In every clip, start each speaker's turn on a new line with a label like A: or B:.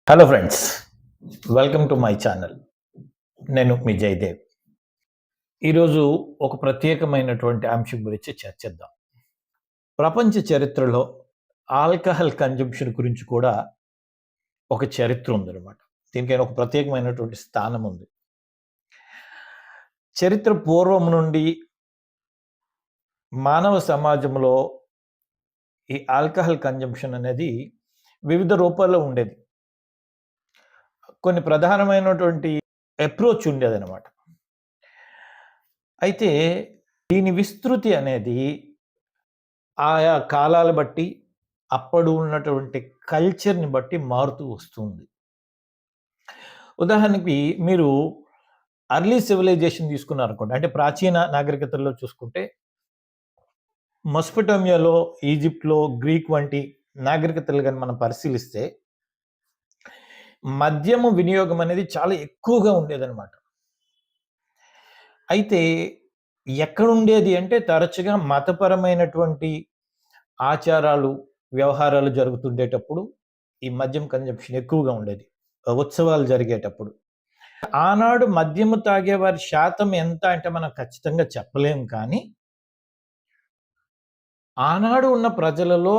A: Hello friends, welcome to my channel. నేను మీ జయదేవ్. ఈరోజు ఒక ప్రత్యేకమైనటువంటి అంశం గురించి చర్చిద్దాం. ప్రపంచ చరిత్రలో ఆల్కహాల్ కన్జంప్షన్ గురించి కూడా ఒక చరిత్ర ఉందన్నమాట. దీనికైనా ఒక ప్రత్యేకమైనటువంటి స్థానం ఉంది. చరిత్ర పూర్వం నుండి మానవ సమాజంలో ఈ ఆల్కహాల్ కన్జంప్షన్ అనేది వివిధ రూపాల్లో ఉండేది. కొన్ని ప్రధానమైనటువంటి అప్రోచ్ ఉండేదన్నమాట. అయితే దీని విస్తృతి అనేది ఆయా కాలాల బట్టి, అప్పుడు ఉన్నటువంటి కల్చర్‌ని బట్టి మారుతూ వస్తుంది. ఉదాహరణకి మీరు అర్లీ సివిలైజేషన్ తీసుకున్నారనుకోండి. అంటే ప్రాచీన నాగరికతల్లో చూసుకుంటే మెసొపొటేమియాలో, ఈజిప్ట్‌లో, గ్రీక్ వంటి నాగరికతలు గాని మనం పరిశీలిస్తే మద్యము వినియోగం అనేది చాలా ఎక్కువగా ఉండేదనమాట. అయితే ఎక్కడుండేది అంటే తరచుగా మతపరమైనటువంటి ఆచారాలు, వ్యవహారాలు జరుగుతుండేటప్పుడు ఈ మద్యం కన్జంప్షన్ ఎక్కువగా ఉండేది. ఉత్సవాలు జరిగేటప్పుడు. ఆనాడు మద్యము తాగేవారి శాతం ఎంత అంటే మనం ఖచ్చితంగా చెప్పలేం కానీ, ఆనాడు ఉన్న ప్రజలలో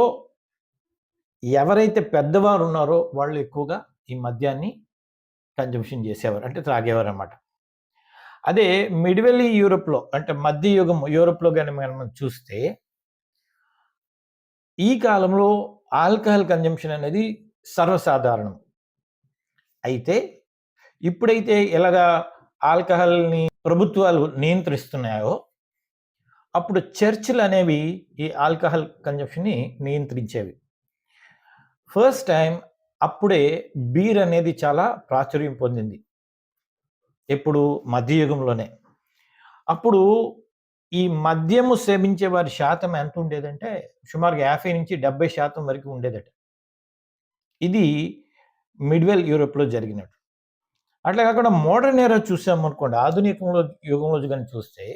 A: ఎవరైతే పెద్దవారున్నారో వాళ్ళు ఎక్కువగా ఈ మద్యాన్ని కన్జంప్షన్ చేసేవారు. అంటే త్రాగేవారనమాట. అదే మిడివెల్ యూరోప్‌లో అంటే మధ్య యుగం యూరోప్‌లో గాని మనం చూస్తే, ఈ కాలంలో ఆల్కహాల్ కన్జంప్షన్ అనేది సర్వసాధారణం. అయితే ఇప్పుడైతే ఇలాగా ఆల్కహాల్‌ని ప్రభుత్వాలు నియంత్రిస్తున్నాయో, అప్పుడు చర్చ్‌లనేవి ఈ ఆల్కహాల్ కన్జంప్షన్‌ని నియంత్రించేవి. ఫస్ట్ టైమ్ అప్పుడే బీర్ అనేది చాలా ప్రాచుర్యం పొందింది. ఎప్పుడు మధ్యయుగంలోనే. అప్పుడు ఈ మద్యము సేవించే వారి శాతం ఎంత ఉండేదంటే సుమారుగా 50-70% వరకు ఉండేదట. ఇది మిడ్వెల్ యూరోప్‌లో జరిగినట్టు. అట్లా కాకుండా మోడర్న్ ఎరా చూసామనుకోండి, ఆధునికంలో యుగంలో గాని చూస్తే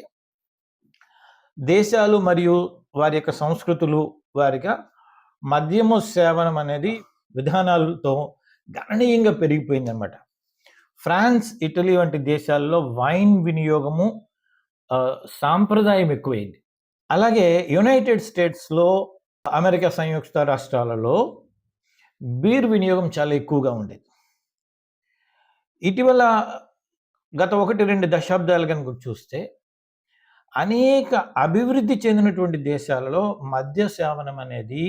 A: దేశాలు మరియు వారి యొక్క సంస్కృతులు వారిగా మద్యము సేవనం అనేది విధానాలతో గణనీయంగా పెరిగిపోయిందనమాట. ఫ్రాన్స్, ఇటలీ వంటి దేశాల్లో వైన్ వినియోగము సాంప్రదాయం ఎక్కువైంది. అలాగే యునైటెడ్ స్టేట్స్‌లో, అమెరికా సంయుక్త రాష్ట్రాలలో బీర్ వినియోగం చాలా ఎక్కువగా ఉండేది. ఇటీవల గత 1, 2 దశాబ్దాలు గనుక చూస్తే అనేక అభివృద్ధి చెందినటువంటి దేశాలలో మద్య సేవనం అనేది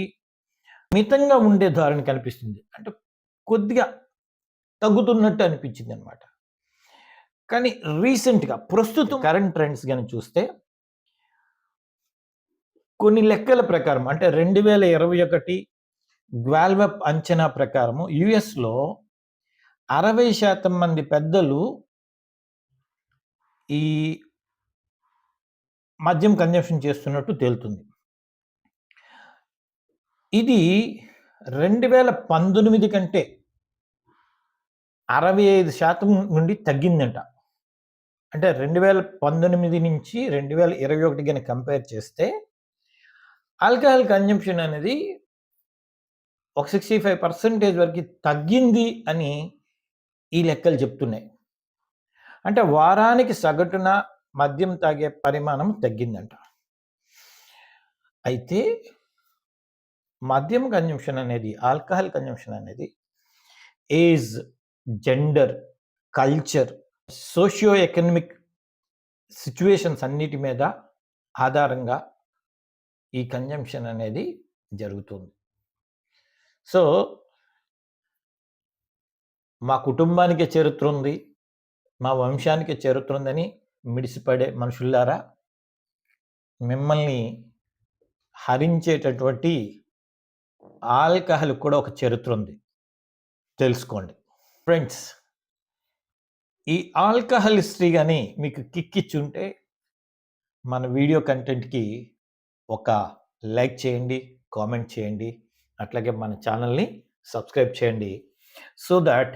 A: మితంగా ఉండే ధోరణి కనిపిస్తుంది. అంటే కొద్దిగా తగ్గుతున్నట్టు అనిపించిందనమాట. కానీ రీసెంట్‌గా ప్రస్తుతం కరెంట్ ట్రెండ్స్ గాని చూస్తే కొన్ని లెక్కల ప్రకారం అంటే 2021 గ్వాల్వెప్ అంచనా ప్రకారము యూఎస్‌లో 60% మంది పెద్దలు ఈ మద్యం కన్జంప్షన్ చేస్తున్నట్టు తేలుతుంది. ఇది 2019 కంటే 65% నుండి తగ్గిందంట. అంటే 2019 నుంచి 2021 గాని కంపేర్ చేస్తే ఆల్కహాల్ కన్జంప్షన్ అనేది ఒక 65% వరకు తగ్గింది అని ఈ లెక్కలు చెప్తున్నాయి. అంటే వారానికి సగటున మద్యం తాగే పరిమాణం తగ్గిందంట. అయితే మద్యం కన్జంప్షన్ అనేది, ఆల్కహాల్ కన్జంప్షన్ అనేది age, gender, culture, socio economic situations అన్నిటి మీద ఆధారంగా ఈ కన్జంప్షన్ అనేది జరుగుతుంది. సో, మా కుటుంబానికే చరిత్ర ఉంది, మా వంశానికే చరిత్ర ఉందని మిడిసిపడే మనుషుల్లారా, మిమ్మల్ని హరించేటటువంటి ఆల్కహాల్‌కి కూడా ఒక చరిత్ర ఉంది. తెలుసుకోండి. ఫ్రెండ్స్, ఈ ఆల్కహాల్ హిస్టరీ గాని మీకు కిక్కిచ్చుంటే మన వీడియో కంటెంట్‌కి ఒక లైక్ చేయండి, కామెంట్ చేయండి. అట్లాగే మన ఛానల్‌ని సబ్స్క్రైబ్ చేయండి. సో థాట్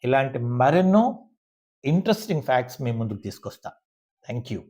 A: ఇలాంటి మరెన్నో ఇంట్రెస్టింగ్ ఫ్యాక్ట్స్ మీ ముందుకు తీసుకొస్తా. Thank you.